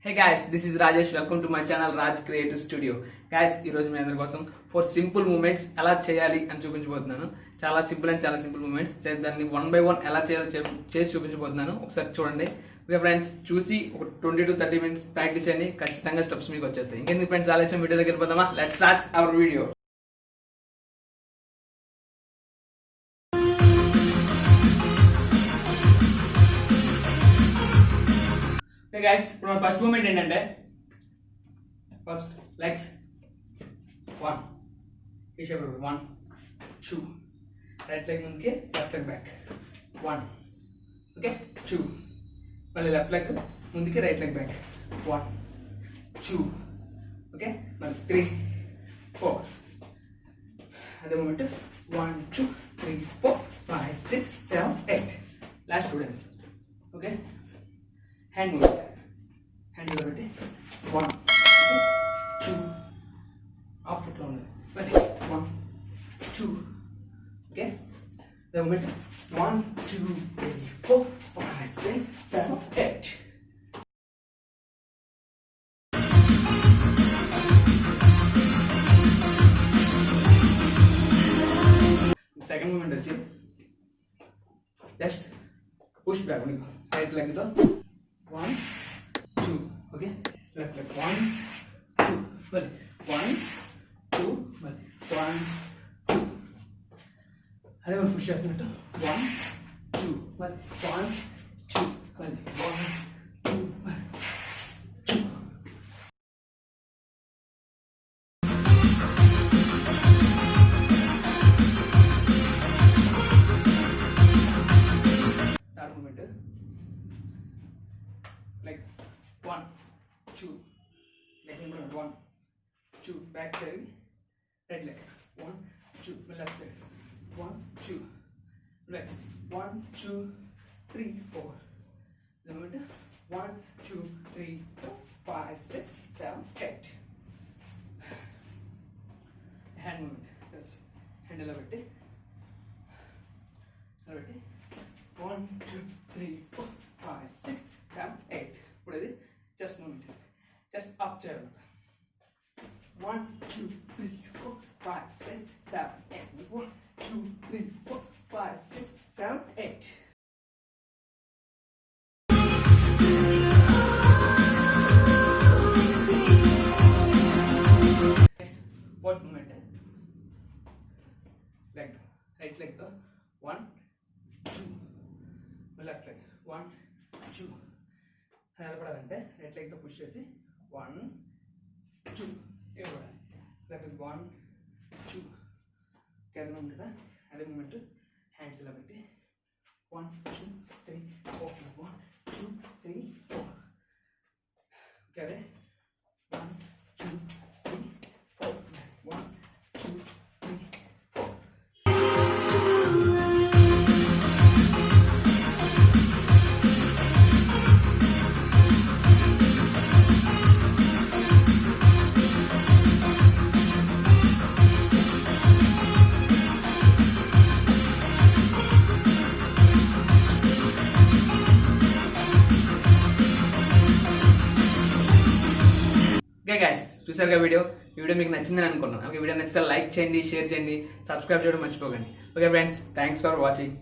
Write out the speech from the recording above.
Hey guys, this is Rajesh. Welcome to my channel Raj creative studio. Guys, ఈరోజు మీ అందరి కోసం 4 simple moments ఎలా చేయాలి అని చూపించబోతున్నాను. చాలా సింపుల్ మూమెంట్స్. దాన్ని 1 by 1 ఎలా చేయాలో చేసి చూపించబోతున్నాను. ఒకసారి చూడండి. ఓకే ఫ్రెండ్స్, చూసి ఒక 20 to 30 minutes ప్రాక్టీస్ చేయండి. ఖచ్చితంగా స్టెప్స్ మీకు వచ్చేస్తాయి. ఇంకెందుకు ఫ్రెండ్స్ ఆలస్యం, వీడియోలోకి వెళ్ళిపోదామా? Let's start our video. Guys, ఇప్పుడు మన ఫస్ట్ మూమెంట్ ఏంటంటే ఫస్ట్ లెగ్స్ 1 ఈ షేప్ 1 2 రైట్ లెగ్ ముందుకి లెఫ్ట్ లెగ్ బ్యాక్ 1 ఓకే 2 మళ్ళీ లెఫ్ట్ లెగ్ ముందుకి రైట్ లెగ్ బ్యాక్ 1 2 ఓకే మళ్ళీ 3 4 అదే moment 1 2 3 4 5 6 7 8 last students okay hand moment hand పెట్టి 1 2 హాఫ్ ఫుట్లో ఉన్నది మళ్ళీ 1 2 okay the moment 1 2 3 4 5 6 7 8 second moment వచ్చి జస్ట్ పుష్ బ్యాక్ మీకు రైట్ లెగ్తో 1 2 ఓకే లెఫ్ట్ లెగ్ 1 2 మళ్ళీ 1 2 మళ్ళీ 1 2 అదే మనం పుష్ చేస్తున్నట్టు 1 2 మళ్ళీ 1 2 మళ్ళీ 1 2 మళ్ళీ 2 third moment like 1 2 leg number 1 2 back side right leg 1 2 left side 1 2 right 1 2 3 4 the movement 1 2 3 4 5 6 7 8 hand movement just hand la petti 1 2 3 4 5 6 7 8 ఇప్పుడు ఇది చెస్ట్ మూమెంట్ చెస్ట్ అప్ చేయాలి 1 2 3 4 5 6 7 8 1 2 3 4 5 6 7 8 next fourth moment leg right leg తో 1 2 left leg 1 2 నిలబడాలంటే right లెగ్తో push చేసి 1 2 ఇవ్వడాలి left 1 2 కేదం ఉంది కదా అదే moment hands ఇలా పెట్టి 1 2 3 4 1 2 3 4 ఓకే అదే 1 2 3 4 1 2 3 4 ఓకే గైస్, చూసారుగా వీడియో మీకు నచ్చిందని అనుకున్నాను. ఓకే, వీడియో నచ్చితే లైక్ చేయండి, షేర్ చేయండి, సబ్స్క్రైబ్ చేయడం మర్చిపోకండి. Okay friends, thanks for watching.